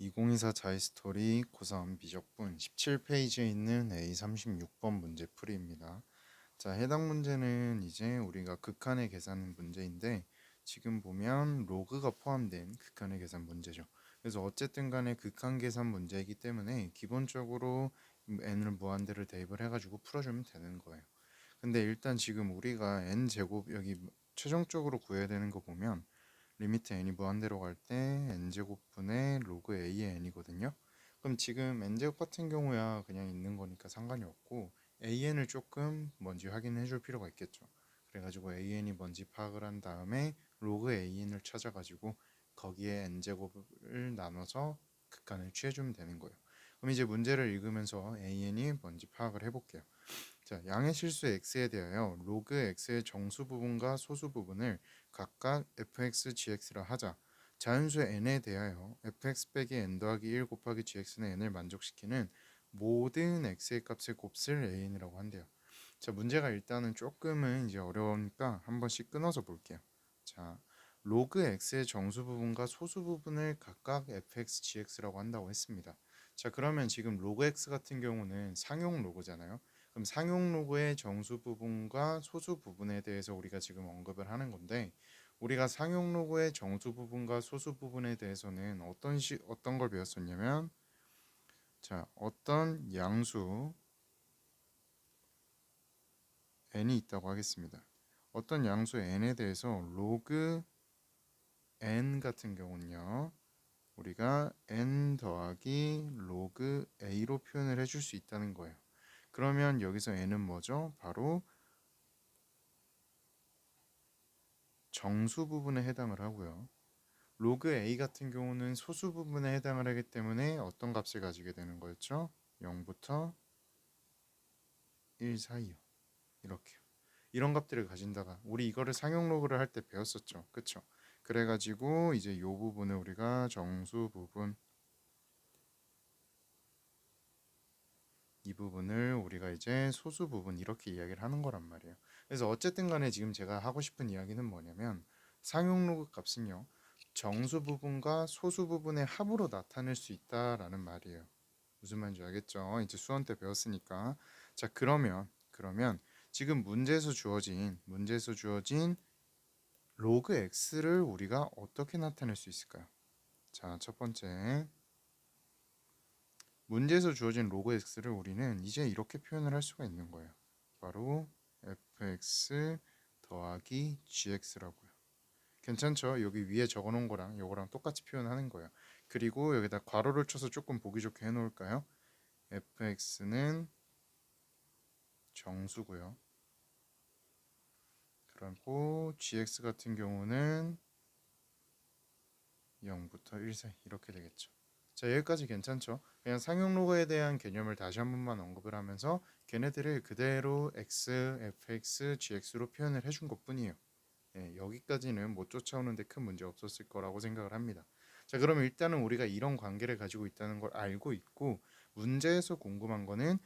2024 자이스토리 고3 미적분 17페이지에 있는 A36번 문제 풀이입니다. 자, 해당 문제는 이제 우리가 극한의 계산 문제인데 지금 보면 로그가 포함된 극한의 계산 문제죠. 그래서 어쨌든 간에 극한 계산 문제이기 때문에 기본적으로 n을 무한대로 대입을 해가지고 풀어주면 되는 거예요. 근데 일단 지금 우리가 n제곱 여기 최종적으로 구해야 되는 거 보면 리미트 n이 무한대로 갈 때 n제곱분의 로그 a의 n이거든요. 그럼 지금 n제곱 같은 경우야 그냥 있는 거니까 상관이 없고 an을 조금 뭔지 확인해 줄 필요가 있겠죠. 그래가지고 an이 뭔지 파악을 한 다음에 로그 an을 찾아가지고 거기에 n제곱을 나눠서 극한을 취해주면 되는 거예요. 그럼 이제 문제를 읽으면서 an이 뭔지 파악을 해볼게요. 자, 양의 실수 x에 대하여 로그 x의 정수 부분과 소수 부분을 각각 fx, gx라 하자. 자연수 n에 대하여 fx 빼기 n 더하기 1 곱하기 gx는 n을 만족시키는 모든 x의 값의 곱을 an이라고 한대요. 자, 문제가 일단은 조금은 이제 어려우니까 한 번씩 끊어서 볼게요. 자, 로그 x의 정수 부분과 소수 부분을 각각 fx, gx라고 한다고 했습니다. 자, 그러면 지금 로그 x 같은 경우는 상용 로그잖아요. 그럼 상용 로그의 정수 부분과 소수 부분에 대해서 우리가 지금 언급을 하는 건데 우리가 상용 로그의 정수 부분과 소수 부분에 대해서는 어떤 걸 배웠었냐면 자, 어떤 양수 n이 있다고 하겠습니다. 어떤 양수 n에 대해서 로그 n 같은 경우는요. 우리가 n 더하기 로그 a로 표현을 해줄 수 있다는 거예요. 그러면 여기서 n은 뭐죠? 바로 정수 부분에 해당을 하고요. 로그 a 같은 경우는 소수 부분에 해당을 하기 때문에 어떤 값을 가지게 되는 거였죠? 0부터 1 사이요. 이렇게요. 이런 값들을 가진다가 우리 이거를 상용 로그를 할 때 배웠었죠. 그쵸? 그래가지고 이제 이 부분을 우리가 정수 부분 이 부분을 우리가 이제 소수 부분 이렇게 이야기를 하는 거란 말이에요. 그래서 어쨌든 간에 지금 제가 하고 싶은 이야기는 뭐냐면 상용 로그 값은요. 정수 부분과 소수 부분의 합으로 나타낼 수 있다라는 말이에요. 무슨 말인지 알겠죠? 이제 수원 때 배웠으니까. 자, 그러면 지금 문제에서 주어진 로그 x를 우리가 어떻게 나타낼 수 있을까요? 자, 첫 번째 문제에서 주어진 로그 x를 우리는 이제 이렇게 표현을 할 수가 있는 거예요. 바로 fx 더하기 gx라고요. 괜찮죠? 여기 위에 적어놓은 거랑 이거랑 똑같이 표현하는 거예요. 그리고 여기다 괄호를 쳐서 조금 보기 좋게 해놓을까요? fx는 정수고요. 그리고 gx 같은 경우는 0부터 1 사이 이렇게 되겠죠. 자, 여기까지 괜찮죠? 그냥 상용 로그에 대한 개념을 다시 한 번만 언급을 하면서 걔네들을 그대로 x, fx, gx로 표현을 해준 것뿐이에요. 예, 여기까지는 못 쫓아오는데 큰 문제 없었을 거라고 생각을 합니다. 자, 그러면 일단은 우리가 이런 관계를 가지고 있다는 걸 알고 있고 문제에서 궁금한 거는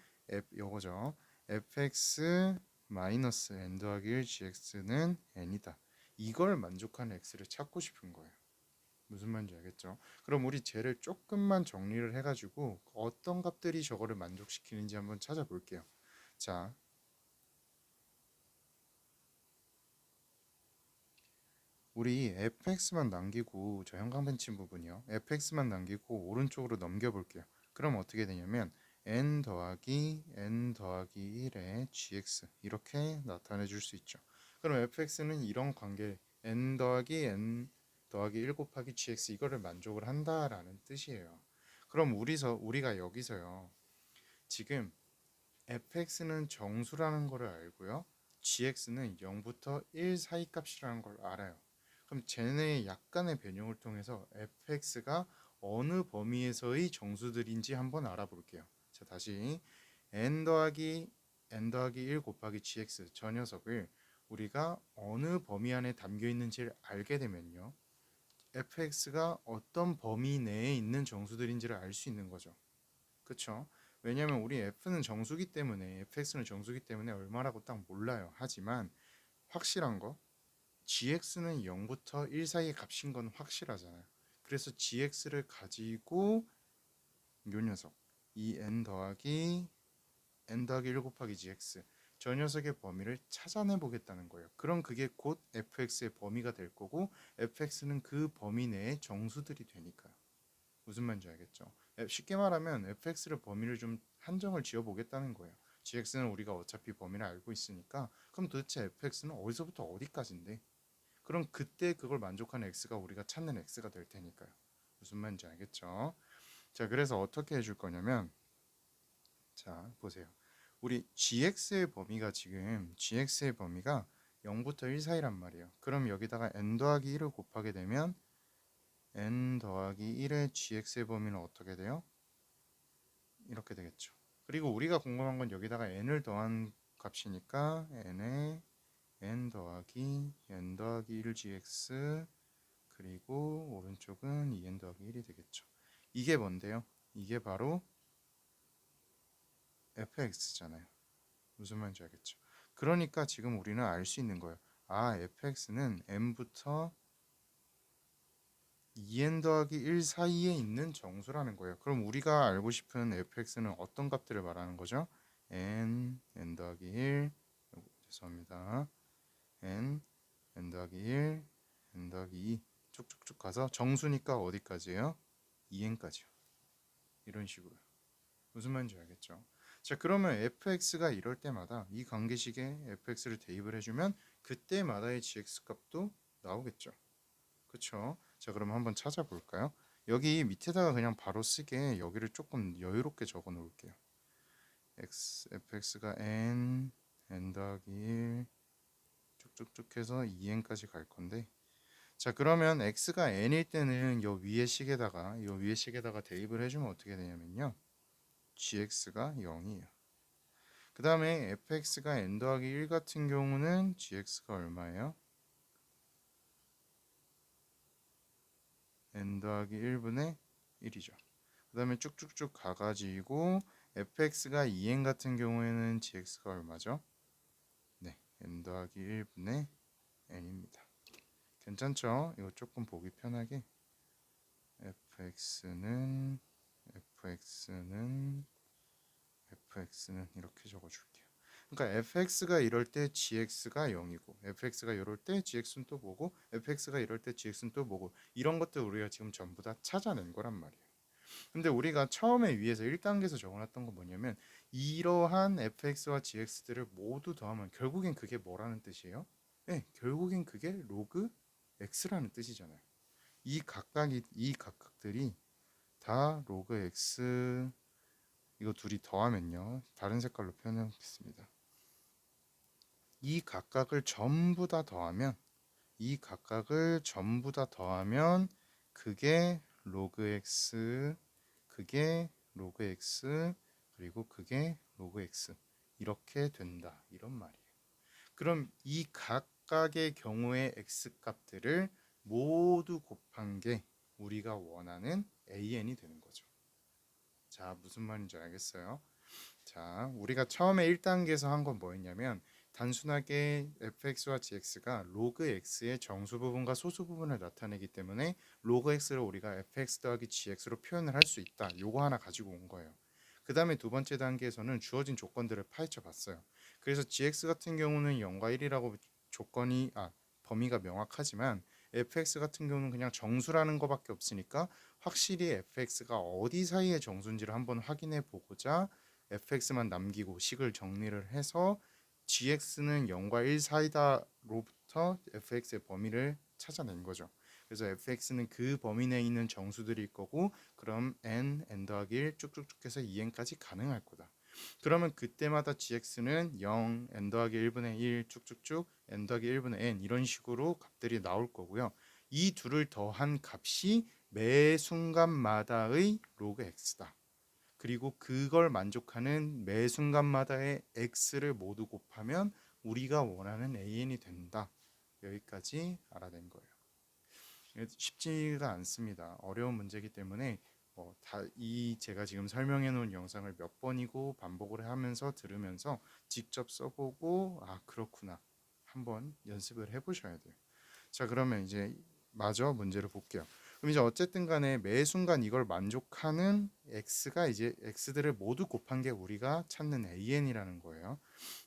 요거죠. fx 마이너스 n 더하기 1 gx는 n이다. 이걸 만족하는 x를 찾고 싶은 거예요. 무슨 말인지 알겠죠? 그럼 우리 쟤를 조금만 정리를 해가지고 어떤 값들이 저거를 만족시키는지 한번 찾아볼게요. 자, 우리 fx만 남기고 저 형광펜치 부분이요. fx만 남기고 오른쪽으로 넘겨볼게요. 그럼 어떻게 되냐면 n 더하기 1의 gx 이렇게 나타내 줄 수 있죠. 그럼 fx는 이런 관계 n 더하기 1 곱하기 gx 이거를 만족을 한다라는 뜻이에요. 그럼 우리가 여기서요. 지금 fx는 정수라는 거를 알고요. gx는 0부터 1 사이 값이라는 걸 알아요. 그럼 쟤네의 약간의 변형을 통해서 fx가 어느 범위에서의 정수들인지 한번 알아볼게요. 자, 다시 n 더하기 1 곱하기 gx 저 녀석을 우리가 어느 범위 안에 담겨 있는지를 알게 되면요. fx가 어떤 범위 내에 있는 정수들인지를 알 수 있는 거죠. 그쵸? 왜냐면 우리 f는 정수기 때문에 fx는 정수기 때문에 얼마라고 딱 몰라요. 하지만 확실한 거 gx는 0부터 1 사이의 값인 건 확실하잖아요. 그래서 gx를 가지고 요 녀석 이 n 더하기 1 곱하기 gx 저 녀석의 범위를 찾아내 보겠다는 거예요. 그럼 그게 곧 fx의 범위가 될 거고 fx는 그 범위 내에 정수들이 되니까요. 무슨 말인지 알겠죠? 쉽게 말하면 fx를 범위를 좀 한정을 지어 보겠다는 거예요. gx는 우리가 어차피 범위를 알고 있으니까 그럼 도대체 fx는 어디서부터 어디까지인데? 그럼 그때 그걸 만족하는 x가 우리가 찾는 x가 될 테니까요. 무슨 말인지 알겠죠? 자, 그래서 어떻게 해줄 거냐면 자, 보세요. 우리 gx의 범위가 지금 gx의 범위가 0부터 1 사이란 말이에요. 그럼 여기다가 n 더하기 1을 곱하게 되면 n 더하기 1의 gx의 범위는 어떻게 돼요? 이렇게 되겠죠. 그리고 우리가 궁금한 건 여기다가 n을 더한 값이니까 n에 n 더하기 1 gx 그리고 오른쪽은 2n 더하기 1이 되겠죠. 이게 뭔데요? 이게 바로 fx잖아요. 무슨 말인지 알겠죠? 그러니까 지금 우리는 알 수 있는 거예요. 아, fx는 n부터 2n 더하기 1 사이에 있는 정수라는 거예요. 그럼 우리가 알고 싶은 fx는 어떤 값들을 말하는 거죠? n 더하기 1, 죄송합니다. n 더하기 1, n 더하기 2 쭉쭉쭉 가서 정수니까 어디까지예요? 2n까지요. 이런 식으로. 무슨 말인지 알겠죠? 자, 그러면 fx가 이럴 때마다 이 관계식에 fx를 대입을 해주면 그때마다의 gx 값도 나오겠죠. 그쵸? 자, 그럼 한번 찾아볼까요? 여기 밑에다가 그냥 바로 쓰게 여기를 조금 여유롭게 적어 놓을게요. fx가 n 더하기 1 쭉쭉쭉 해서 2n까지 갈 건데 자, 그러면 x가 n일 때는 요 위에 식에다가 대입을 해주면 어떻게 되냐면요. gx가 0이에요. 그 다음에 fx가 n 더하기 1 같은 경우는 gx가 얼마예요? n 더하기 1분의 1이죠. 그 다음에 쭉쭉쭉 가가지고 fx가 2n 같은 경우에는 gx가 얼마죠? 네, n 더하기 1분의 n입니다. 괜찮죠? 이거 조금 보기 편하게 fx는 이렇게 적어줄게요. 그러니까 fx가 이럴 때 gx가 0이고 fx가 이럴 때 gx는 또 뭐고 fx가 이럴 때 gx는 또 뭐고 이런 것들 우리가 지금 전부 다 찾아낸 거란 말이에요. 근데 우리가 처음에 위에서 1단계에서 적어놨던 건 뭐냐면 이러한 fx와 gx들을 모두 더하면 결국엔 그게 뭐라는 뜻이에요? 네, 결국엔 그게 로그 x라는 뜻이잖아요. 이 각각들이 다 로그 x 이거 둘이 더하면요. 다른 색깔로 표현하겠습니다. 이 각각을 전부 다 더하면 그게 로그 x 그리고 그게 로그 x 이렇게 된다 이런 말이에요. 그럼 이 각각의 경우의 x 값들을 모두 곱한 게 우리가 원하는 an이 되는 거죠. 자, 무슨 말인지 알겠어요? 자, 우리가 처음에 1단계에서 한 건 뭐였냐면 단순하게 fx와 gx가 로그 x의 정수 부분과 소수 부분을 나타내기 때문에 로그 x를 우리가 fx 더하기 gx로 표현을 할 수 있다. 요거 하나 가지고 온 거예요. 그 다음에 두 번째 단계에서는 주어진 조건들을 파헤쳐 봤어요. 그래서 gx 같은 경우는 0과 1이라고 범위가 명확하지만 fx 같은 경우는 그냥 정수라는 거밖에 없으니까 확실히 fx가 어디 사이의 정수인지를 한번 확인해 보고자 fx만 남기고 식을 정리를 해서 gx는 0과 1 사이다로부터 fx의 범위를 찾아낸 거죠. 그래서 fx는 그 범위 내에 있는 정수들일 거고 그럼 n 더하기 1 쭉쭉쭉 해서 2n까지 가능할 거다. 그러면 그때마다 gx는 0, n 더하기 1분의 1 쭉쭉쭉 n 더하기 1분의 n 이런 식으로 값들이 나올 거고요. 이 둘을 더한 값이 매 순간마다의 로그 x다. 그리고 그걸 만족하는 매 순간마다의 x를 모두 곱하면 우리가 원하는 an이 된다. 여기까지 알아낸 거예요. 쉽지가 않습니다. 어려운 문제이기 때문에 제가 지금 설명해 놓은 영상을 몇 번이고 반복을 하면서 들으면서 직접 써보고 그렇구나 한번 연습을 해보셔야 돼요. 자, 그러면 이제 마저 문제를 볼게요. 그럼 이제 어쨌든 간에 매 순간 이걸 만족하는 x가 이제 x들을 모두 곱한 게 우리가 찾는 an이라는 거예요.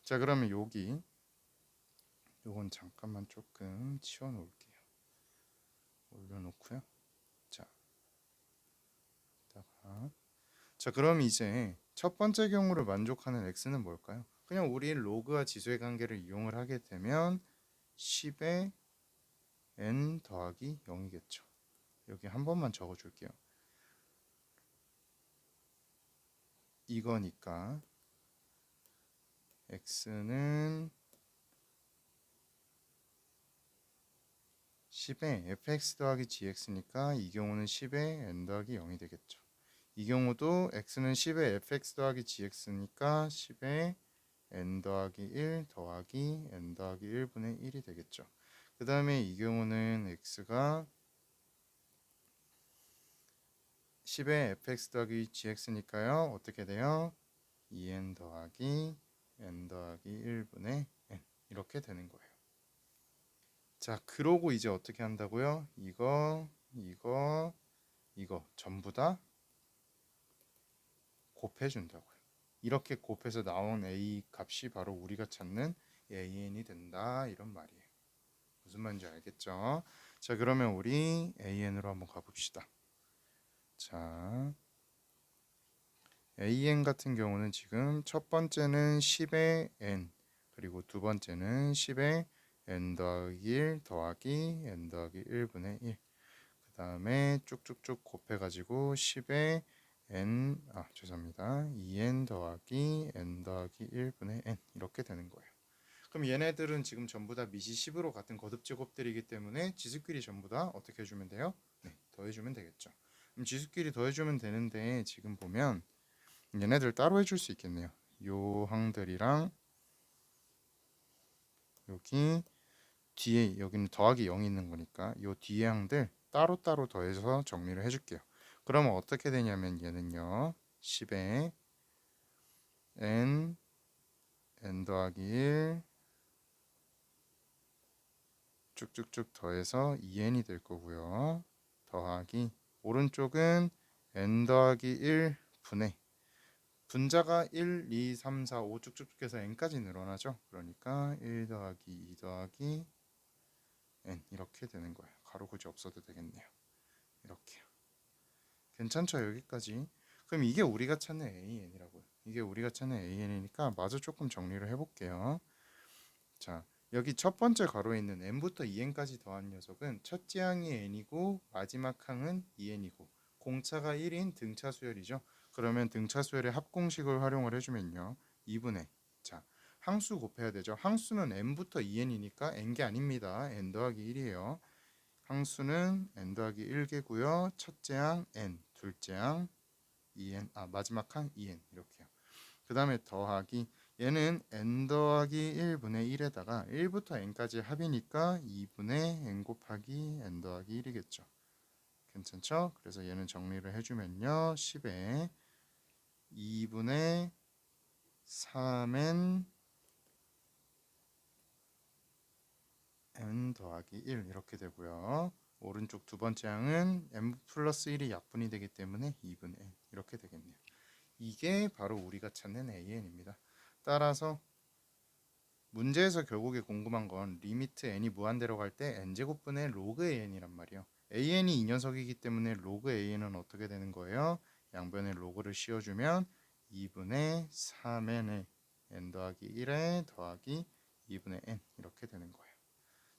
자, 그러면 여기 요건 잠깐만 조금 치워 놓을게요. 올려놓고요. 자, 이따가 자, 그럼 이제 첫 번째 경우를 만족하는 x는 뭘까요? 그냥 우리 로그와 지수의 관계를 이용을 하게 되면 10의 n 더하기 0이겠죠. 여기 한 번만 적어줄게요. 이거니까 x는 10의 fx 더하기 gx니까 이 경우는 10의 n 더하기 0이 되겠죠. 이 경우도 x는 10의 fx 더하기 gx니까 10의 n 더하기 1 더하기 n 더하기 1분의 1이 되겠죠. 그 다음에 이 경우는 x가 10의 fx 더하기 gx니까요. 어떻게 돼요? 2n 더하기 n 더하기 1분의 n 이렇게 되는 거예요. 자, 그러고 이제 어떻게 한다고요? 이거 전부 다 곱해 준다고요. 이렇게 곱해서 나온 a 값이 바로 우리가 찾는 an이 된다 이런 말이에요. 무슨 말인지 알겠죠? 자, 그러면 우리 an으로 한번 가봅시다. 자, an 같은 경우는 지금 첫 번째는 10의 n 그리고 두 번째는 10의 n 더하기 1 더하기 n 더하기 1분의 1 그 다음에 쭉쭉쭉 곱해가지고 10의 죄송합니다. 2n 더하기 n 더하기 1분의 n 이렇게 되는 거예요. 그럼 얘네들은 지금 전부 다 미시 10으로 같은 거듭 제곱들이기 때문에 지수끼리 전부 다 어떻게 해주면 돼요? 네, 더해주면 되겠죠. 그럼 지수끼리 더해주면 되는데 지금 보면 얘네들 따로 해줄 수 있겠네요. 요 항들이랑 여기 뒤에 여기는 더하기 0이 있는 거니까 요 뒤에 항들 따로따로 더해서 정리를 해줄게요. 그러면 어떻게 되냐면 얘는요 10에 n 더하기 1 쭉쭉쭉 더해서 2n이 될 거고요. 더하기 오른쪽은 n 더하기 1 분의 분자가 1, 2, 3, 4, 5 쭉쭉쭉 해서 n까지 늘어나죠. 그러니까 1 더하기 2 더하기 n 이렇게 되는 거예요. 가로 굳이 없어도 되겠네요. 이렇게요. 괜찮죠? 여기까지. 그럼 이게 우리가 찾는 an이라고요. 이게 우리가 찾는 an이니까 마저 조금 정리를 해볼게요. 자, 여기 첫 번째 가로에 있는 n부터 2n까지 더한 녀석은 첫째 항이 n이고 마지막 항은 2n이고 공차가 1인 등차 수열이죠. 그러면 등차 수열의 합공식을 활용을 해주면요 2분의 자 항수 곱해야 되죠. 항수는 n부터 2n이니까 n게 아닙니다. n 더하기 1이에요. 항수는 n 더하기 1개고요. 첫째 항 n, 둘째 항 2n, 마지막 항 2n 이렇게요. 그 다음에 더하기 얘는 n 더하기 1분의 1에다가 1부터 n까지 합이니까 2분의 n 곱하기 n 더하기 1이겠죠. 괜찮죠? 그래서 얘는 정리를 해주면요 10에 2분의 3n n 더하기 1 이렇게 되고요. 오른쪽 두 번째 항은 n 플러스 1이 약분이 되기 때문에 2분의 n 이렇게 되겠네요. 이게 바로 우리가 찾는 an입니다. 따라서 문제에서 결국에 궁금한 건 리미트 n이 무한대로 갈 때 n제곱분의 로그 an이란 말이에요. an이 이 녀석이기 때문에 로그 an은 어떻게 되는 거예요? 양변에 로그를 씌워주면 2분의 3n의 n 더하기 1에 더하기 2분의 n 이렇게 되는 거예요.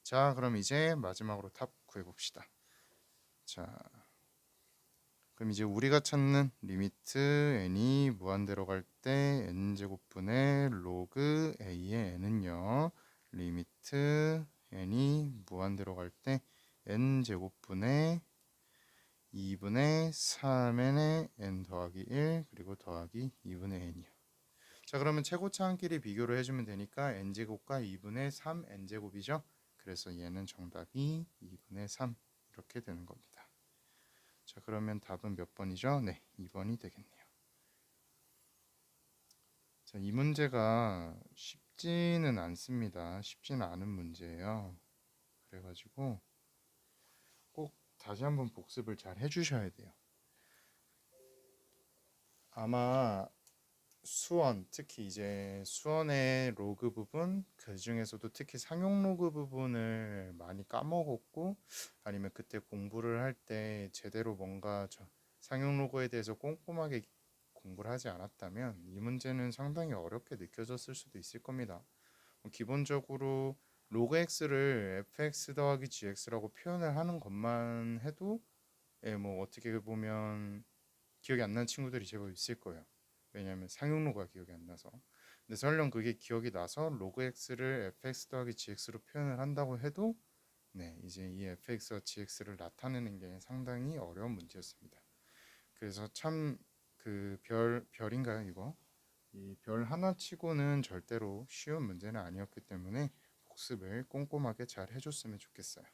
자, 그럼 이제 마지막으로 답 구해봅시다. 자, 그럼 이제 우리가 찾는 리미트 n이 무한대로 갈 때 n제곱분의 로그 a의 n은요 리미트 n이 무한대로 갈 때 n제곱분의 2분의 3n의 n 더하기 1 그리고 더하기 2분의 n이요. 자, 그러면 최고차항끼리 비교를 해주면 되니까 n제곱과 2분의 3 n제곱이죠. 그래서 얘는 정답이 2분의 3 이렇게 되는 겁니다. 자, 그러면 답은 몇 번이죠? 네, 2번이 되겠네요. 자, 이 문제가 쉽지는 않습니다. 쉽지는 않은 문제예요. 그래가지고 꼭 다시 한번 복습을 잘 해주셔야 돼요. 아마 수원, 특히 이제 수원의 로그 부분, 그 중에서도 특히 상용 로그 부분을 많이 까먹었고, 아니면 그때 공부를 할 때 제대로 뭔가 상용 로그에 대해서 꼼꼼하게 공부를 하지 않았다면 이 문제는 상당히 어렵게 느껴졌을 수도 있을 겁니다. 기본적으로 로그 x를 fx 더하기 gx라고 표현을 하는 것만 해도 뭐 어떻게 보면 기억이 안 나는 친구들이 제법 있을 거예요. 왜냐하면 상용 로그가 기억이 안 나서. 근데 설령 그게 기억이 나서 로그 x를 fx 더하기 gx로 표현을 한다고 해도 이제 이 fx와 gx를 나타내는 게 상당히 어려운 문제였습니다. 그래서 참 그 별인가요 이거? 이 별 하나 치고는 절대로 쉬운 문제는 아니었기 때문에 복습을 꼼꼼하게 잘 해줬으면 좋겠어요.